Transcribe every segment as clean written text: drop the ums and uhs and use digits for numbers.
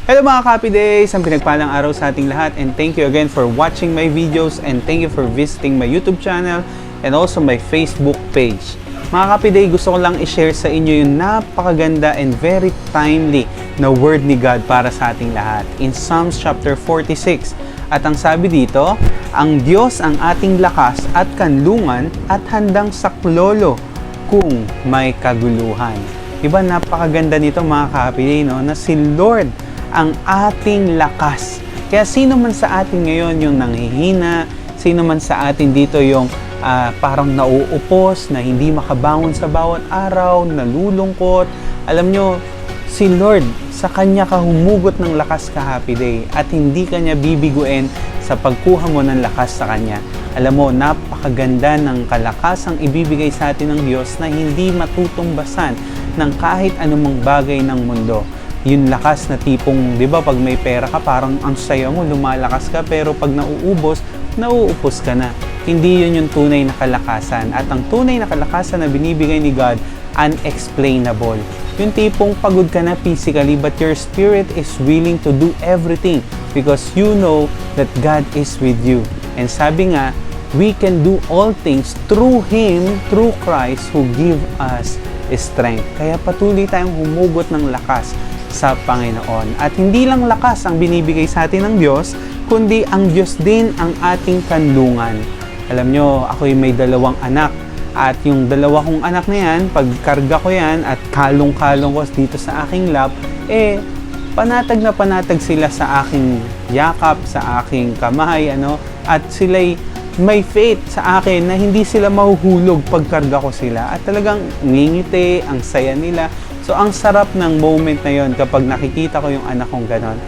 Hello mga Copy Days! Ang pinagpalang araw sa ating lahat, and thank you again for watching my videos, and thank you for visiting my YouTube channel and also my Facebook page. Mga Copy Day, gusto ko lang i-share sa inyo yung napakaganda and very timely na word ni God para sa ating lahat in Psalms chapter 46. At ang sabi dito, ang Diyos ang ating lakas at kanlungan at handang saklolo kung may kaguluhan. Diba napakaganda nito mga Copy Day, no? Na si Lord ang ating lakas. Kaya sino man sa atin ngayon yung nanghihina, sino man sa atin dito yung parang nauupos, na hindi makabangon sa bawat araw, nalulungkot. Alam nyo, si Lord, sa Kanya ka humugot ng lakas ka Happy Day, at hindi Kanya bibiguin sa pagkuha mo ng lakas sa Kanya. Alam mo, napakaganda ng kalakasang ibibigay sa atin ng Diyos na hindi matutumbasan ng kahit anumang bagay ng mundo. Yung lakas na tipong, di ba, pag may pera ka, parang ang saya mo, lumalakas ka, pero pag nauubos ka na. Hindi yun yung tunay na kalakasan. At ang tunay na kalakasan na binibigay ni God, unexplainable. Yung tipong pagod ka na physically, but your spirit is willing to do everything because you know that God is with you. And sabi nga, we can do all things through Him, through Christ, who give us strength. Kaya patuloy tayong humugot ng lakas sa Panginoon. At hindi lang lakas ang binibigay sa atin ng Diyos, kundi ang Diyos din ang ating kanlungan. Alam nyo, ako'y may 2 anak. At yung 2 kong anak na yan, pagkarga ko yan at kalong-kalong ko dito sa aking lap, panatag na panatag sila sa aking yakap, sa aking kamay, at sila'y may faith sa akin na hindi sila mahuhulog pagkarga ko sila. At talagang ngingiti, ang saya nila. So, ang sarap ng moment na yon kapag nakikita ko yung anak kong ganon.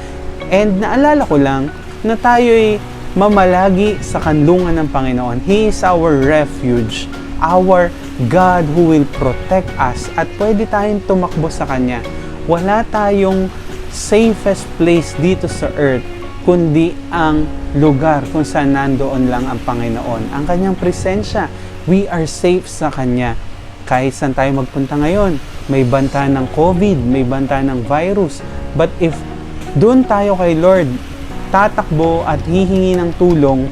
And naalala ko lang na tayo'y mamalagi sa kanlungan ng Panginoon. He is our refuge, our God who will protect us. At pwede tayong tumakbo sa Kanya. Wala tayong safest place dito sa earth, kundi ang lugar kung saan nandoon lang ang Panginoon. Ang Kanyang presensya, we are safe sa Kanya. Kahit saan tayo magpunta ngayon, may banta ng COVID, may banta ng virus. But if doon tayo kay Lord, tatakbo at hihingi ng tulong,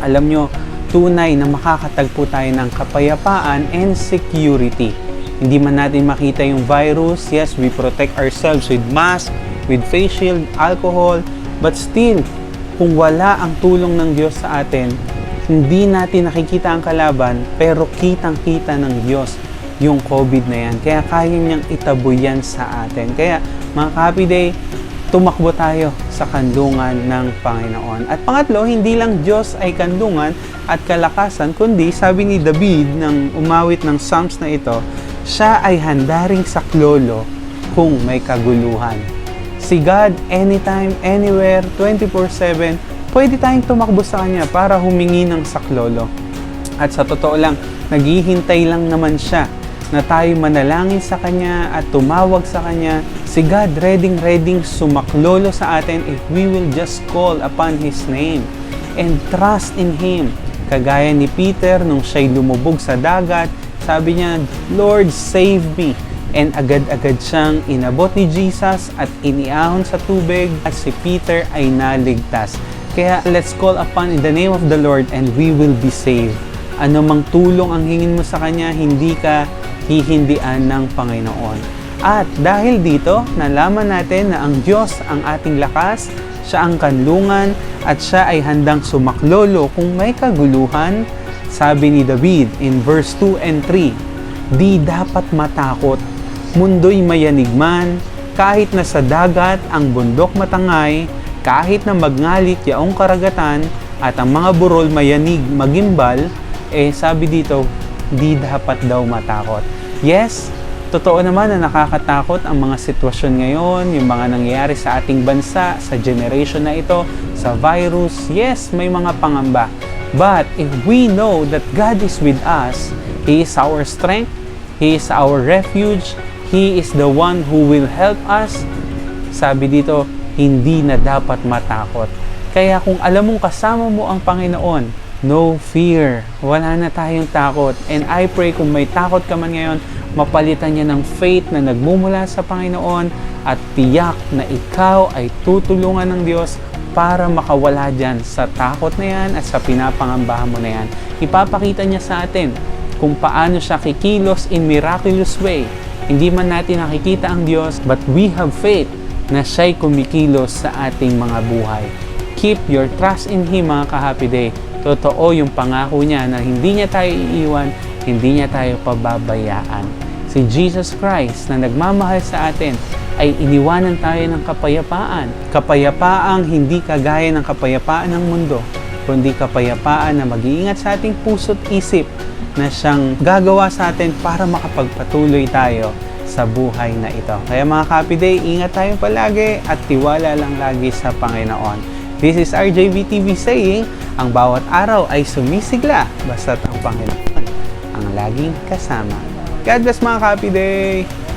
alam nyo, tunay na makakatagpo tayo ng kapayapaan and security. Hindi man natin makita yung virus, yes, we protect ourselves with mask, with face shield, alcohol, but still, kung wala ang tulong ng Diyos sa atin, hindi natin nakikita ang kalaban, pero kitang-kita ng Diyos yung COVID na yan. Kaya kaya niyang itaboy yan sa atin. Kaya mga Happy Day, tumakbo tayo sa kanlungan ng Panginoon. At pangatlo, hindi lang Diyos ay kanlungan at kalakasan, kundi sabi ni David nang umawit ng Psalms na ito, siya ay handaring saklolo kung may kaguluhan. Si God, anytime, anywhere, 24/7, pwede tayong tumakbo sa Kanya para humingi ng saklolo. At sa totoo lang, naghihintay lang naman siya na tayo manalangin sa Kanya at tumawag sa Kanya. Si God ready sumaklolo sa atin if we will just call upon His name and trust in Him. Kagaya ni Peter nung siya'y lumubog sa dagat, sabi niya, Lord, save me. And agad-agad siyang inabot ni Jesus at iniahon sa tubig at si Peter ay naligtas. Kaya let's call upon in the name of the Lord and we will be saved. Ano mang tulong ang hingin mo sa Kanya, hindi ka hihindian ng Panginoon. At dahil dito, nalaman natin na ang Diyos ang ating lakas, siya ang kanlungan, at siya ay handang sumaklolo kung may kaguluhan. Sabi ni David in verse 2 and 3, di dapat matakot, mundo'y mayanig man, kahit na sa dagat ang bundok matangay, kahit na magngalit yaong karagatan, at ang mga burol mayanig magimbal, sabi dito, di dapat daw matakot. Yes, totoo naman na nakakatakot ang mga sitwasyon ngayon, yung mga nangyayari sa ating bansa, sa generation na ito, sa virus. Yes, may mga pangamba. But if we know that God is with us, He is our strength, He is our refuge, He is the one who will help us, sabi dito, hindi na dapat matakot. Kaya kung alam mong kasama mo ang Panginoon, no fear. Wala na tayong takot. And I pray kung may takot ka man ngayon, mapalitan niya ng faith na nagmumula sa Panginoon at tiyak na ikaw ay tutulungan ng Diyos para makawala dyan sa takot na yan at sa pinapangambahan mo na yan. Ipapakita niya sa atin kung paano siya kikilos in miraculous way. Hindi man natin nakikita ang Diyos, but we have faith na siya'y kumikilos sa ating mga buhay. Keep your trust in Him, mga ka-Happy Day. Totoo yung pangako niya na hindi niya tayo iiwan, hindi niya tayo pababayaan. Si Jesus Christ na nagmamahal sa atin ay iniwanan tayo ng kapayapaan. Kapayapaang hindi kagaya ng kapayapaan ng mundo, kundi kapayapaan na mag-iingat sa ating puso't isip na siyang gagawa sa atin para makapagpatuloy tayo sa buhay na ito. Kaya mga Happy Day, ingat tayo palagi at tiwala lang lagi sa Panginoon. This is ARJAYV TV saying, ang bawat araw ay sumisigla basta't ang Panginoon ang laging kasama. God bless mga Happy Day!